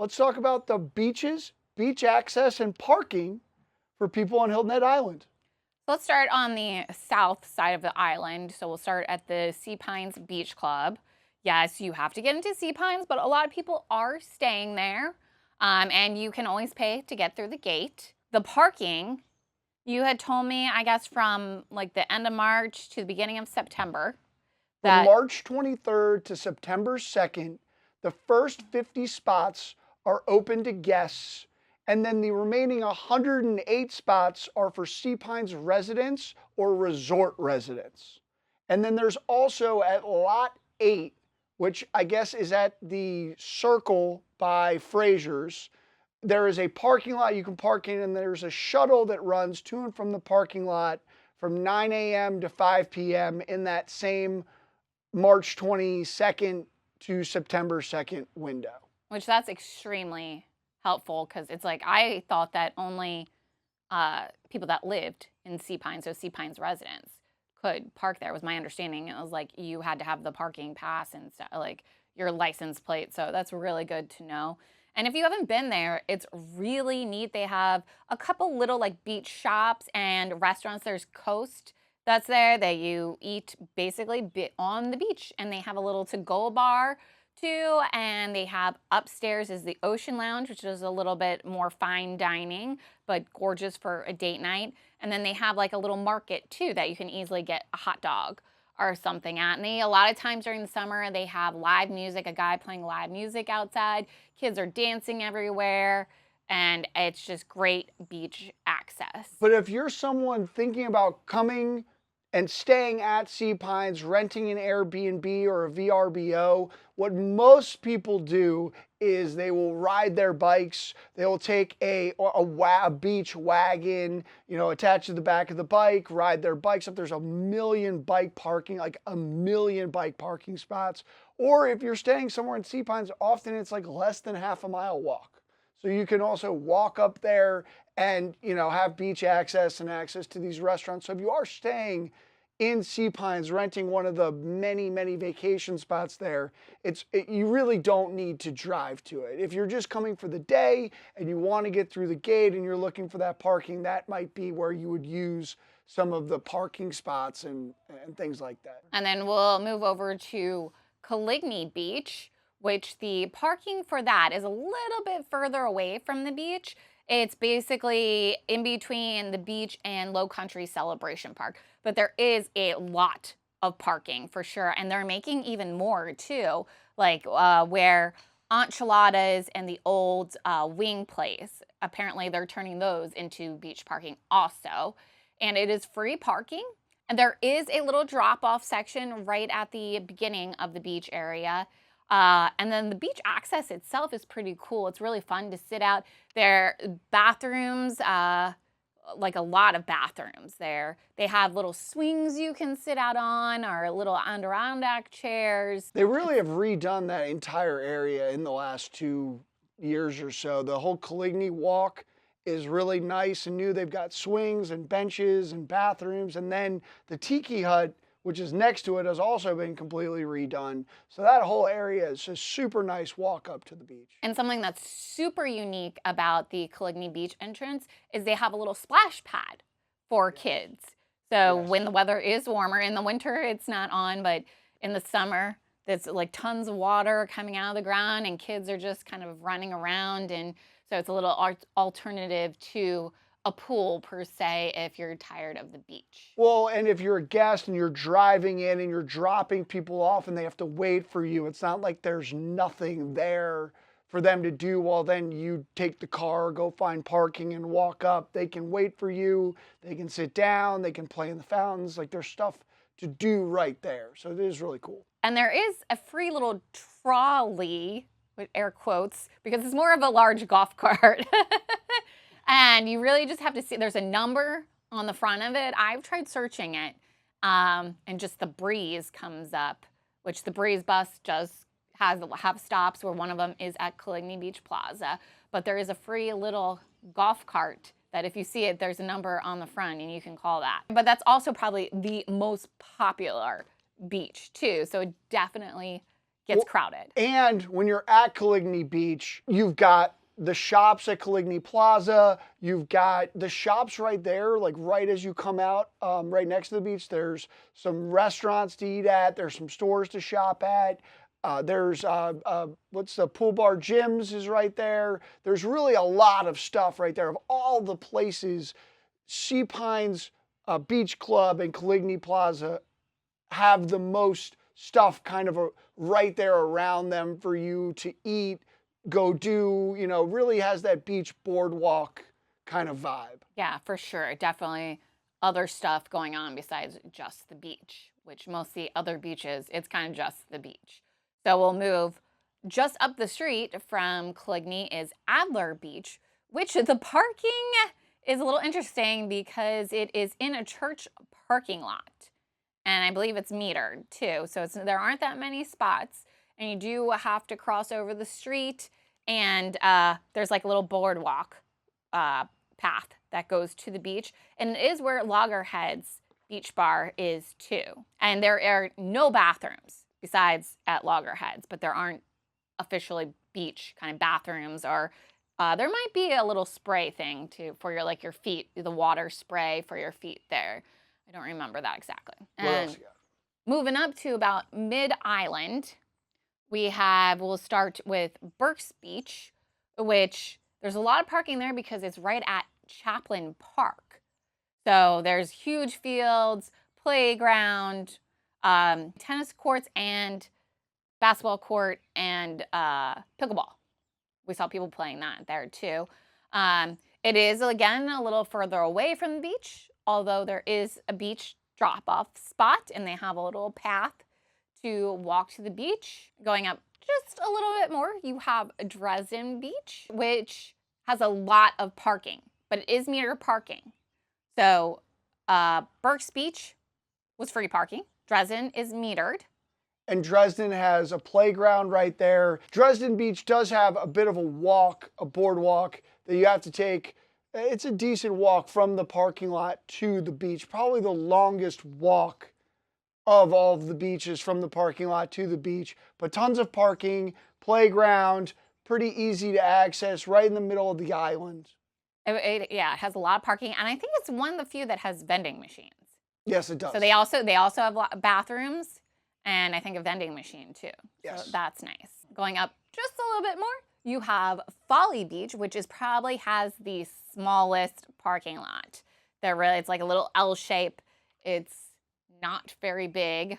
let's talk about the beaches, beach access, and parking for people on Hilton Head Island. Let's start on the south side of the island. So we'll start at the Sea Pines Beach Club. Yes, you have to get into Sea Pines, but a lot of people are staying there. And you can always pay to get through the gate. The parking, you had told me, I guess, from like the end of March to the beginning of September. From March 23rd to September 2nd, the first 50 spots are open to guests, and then the remaining 108 spots are for Sea Pines residents or resort residents. And then there's also at Lot 8, which I guess is at the Circle by Fraser's, there is a parking lot you can park in, and there's a shuttle that runs to and from the parking lot from 9 a.m. to 5 p.m. in that same March 22nd to September 2nd window. Which that's extremely helpful, because it's like I thought that only people that lived in Sea Pines, so Sea Pines residents, could park there, was my understanding. It was like you had to have the parking pass and stuff, like your license plate. So that's really good to know. And if you haven't been there, it's really neat. They have a couple little like beach shops and restaurants. There's Coast that's there that you eat basically on the beach, and they have a little to-go bar too, and they have upstairs is the Ocean Lounge, which is a little bit more fine dining, but gorgeous for a date night. And then they have like a little market too that you can easily get a hot dog or something at. And a lot of times during the summer, they have live music, a guy playing live music outside. Kids are dancing everywhere, and it's just great beach access. But if you're someone thinking about coming and staying at Sea Pines, renting an Airbnb or a VRBO, what most people do is they will ride their bikes. They will take a beach wagon, attached to the back of the bike, ride their bikes up. There's a million bike parking spots. Or if you're staying somewhere in Sea Pines, often it's like less than half a mile walk. So you can also walk up there and have beach access and access to these restaurants. So if you are staying in Sea Pines, renting one of the many, many vacation spots there, you really don't need to drive to it. If you're just coming for the day and you want to get through the gate and you're looking for that parking, that might be where you would use some of the parking spots and things like that. And then we'll move over to Coligny Beach, which the parking for that is a little bit further away from the beach. It's basically in between the beach and Low Country Celebration Park. But there is a lot of parking for sure. And they're making even more too, like where Enchiladas and the old wing place, apparently they're turning those into beach parking also. And it is free parking. And there is a little drop-off section right at the beginning of the beach area. And then the beach access itself is pretty cool. It's really fun to sit out there. Bathrooms, like a lot of bathrooms there. They have little swings you can sit out on, or little Adirondack chairs. They really have redone that entire area in the last 2 years or so. The whole Coligny walk is really nice and new. They've got swings and benches and bathrooms. And then the Tiki Hut, which is next to it, has also been completely redone. So that whole area is a super nice walk up to the beach. And something that's super unique about the Coligny Beach entrance is they have a little splash pad for kids. So when the weather is warmer, in the winter it's not on, but in the summer there's like tons of water coming out of the ground, and kids are just kind of running around. And so it's a little alternative to a pool per se if you're tired of the beach. Well, and if you're a guest and you're driving in and you're dropping people off and they have to wait for you, it's not like there's nothing there for them to do while then you take the car, go find parking and walk up. They can wait for you, they can sit down, they can play in the fountains. Like, there's stuff to do right there. So it is really cool. And there is a free little trolley, with air quotes, because it's more of a large golf cart. And you really just have to see, there's a number on the front of it. I've tried searching it, and just the Breeze comes up, which the Breeze bus just have stops, where one of them is at Coligny Beach Plaza. But there is a free little golf cart that if you see it, there's a number on the front and you can call that. But that's also probably the most popular beach too. So it definitely gets crowded. And when you're at Coligny Beach, you've got the shops at Coligny Plaza. You've got the shops right there, like right as you come out, right next to the beach. There's some restaurants to eat at. There's some stores to shop at. There's what's the pool bar gyms is right there. There's really a lot of stuff right there of all the places. Sea Pines Beach Club and Coligny Plaza have the most stuff kind of right there around them for you to eat, go do, really has that beach boardwalk kind of vibe. Yeah, for sure. Definitely other stuff going on besides just the beach, which most of the other beaches, it's kind of just the beach. So we'll move just up the street from Coligny is Adler Beach, which the parking is a little interesting because it is in a church parking lot. And I believe it's metered too. So there aren't that many spots. And you do have to cross over the street. And there's like a little boardwalk path that goes to the beach. And it is where Loggerhead's Beach Bar is too. And there are no bathrooms besides at Loggerhead's, but there aren't officially beach kind of bathrooms, or there might be a little spray thing for your feet, the water spray for your feet there. I don't remember that exactly. What else you got? Moving up to about mid-island, we'll start with Burkes Beach, which there's a lot of parking there because it's right at Chaplin Park. So there's huge fields, playground, tennis courts, and basketball court, and pickleball. We saw people playing that there too. It is, again, a little further away from the beach, although there is a beach drop-off spot, and they have a little path to walk to the beach. Going up just a little bit more, you have Driessen Beach, which has a lot of parking, but it is metered parking. So Burkes Beach was free parking. Driessen is metered. And Dresden has a playground right there. Driessen Beach does have a bit of a boardwalk that you have to take. It's a decent walk from the parking lot to the beach. Probably the longest walk of all of the beaches from the parking lot to the beach. But tons of parking, playground, pretty easy to access, right in the middle of the island. It has a lot of parking, and I think it's one of the few that has vending machines. Yes, it does. So they also have bathrooms, and I think a vending machine too. Yes. So that's nice. Going up just a little bit more, you have Folly Beach, which probably has the smallest parking lot. It's like a little L shape. It's not very big.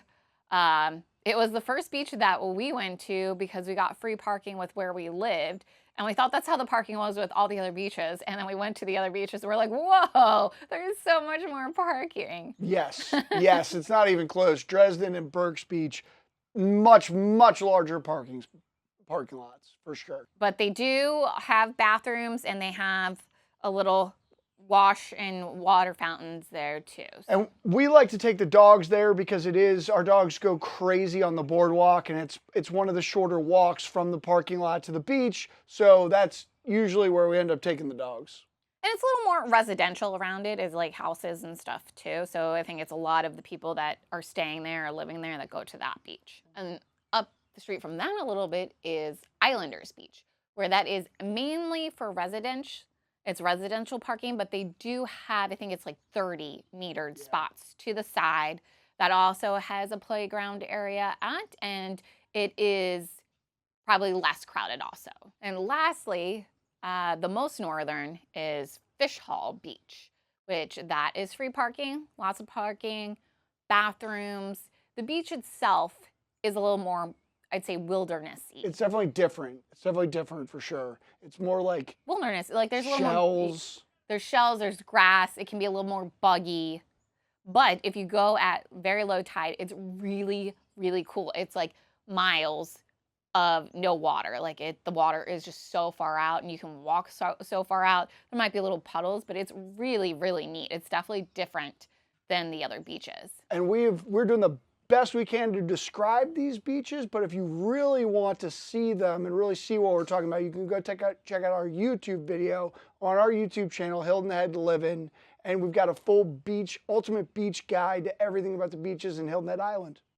It was the first beach that we went to because we got free parking with where we lived. And we thought that's how the parking was with all the other beaches. And then we went to the other beaches and we're like, whoa, there's so much more parking. Yes, yes, it's not even close. Dresden and Burkes Beach, much, much larger parking lots, for sure. But they do have bathrooms, and they have a little wash and water fountains there too. And we like to take the dogs there because our dogs go crazy on the boardwalk, and it's one of the shorter walks from the parking lot to the beach. So that's usually where we end up taking the dogs. And it's a little more residential around it, is like houses and stuff too. So I think it's a lot of the people that are staying there or living there that go to that beach. And up the street from them a little bit is Islanders Beach, where that is mainly for residential. It's residential parking, but they do have, I think it's like 30 metered spots to the side. That also has a playground area and it is probably less crowded also. And lastly, the most northern is Fish Hall Beach, which that is free parking, lots of parking, bathrooms. The beach itself is a little more, I'd say, wilderness-y. It's definitely different. It's definitely different for sure. It's more like wilderness. Like there's a little shells. There's shells, there's grass. It can be a little more buggy. But if you go at very low tide, it's really, really cool. It's like miles of no water. The water is just so far out, and you can walk so far out. There might be little puddles, but it's really, really neat. It's definitely different than the other beaches. And we're doing the best we can to describe these beaches, but if you really want to see them and really see what we're talking about, you can go check out our YouTube video on our YouTube channel, Hilton Head to Live In, and we've got a full ultimate beach guide to everything about the beaches in Hilton Head Island.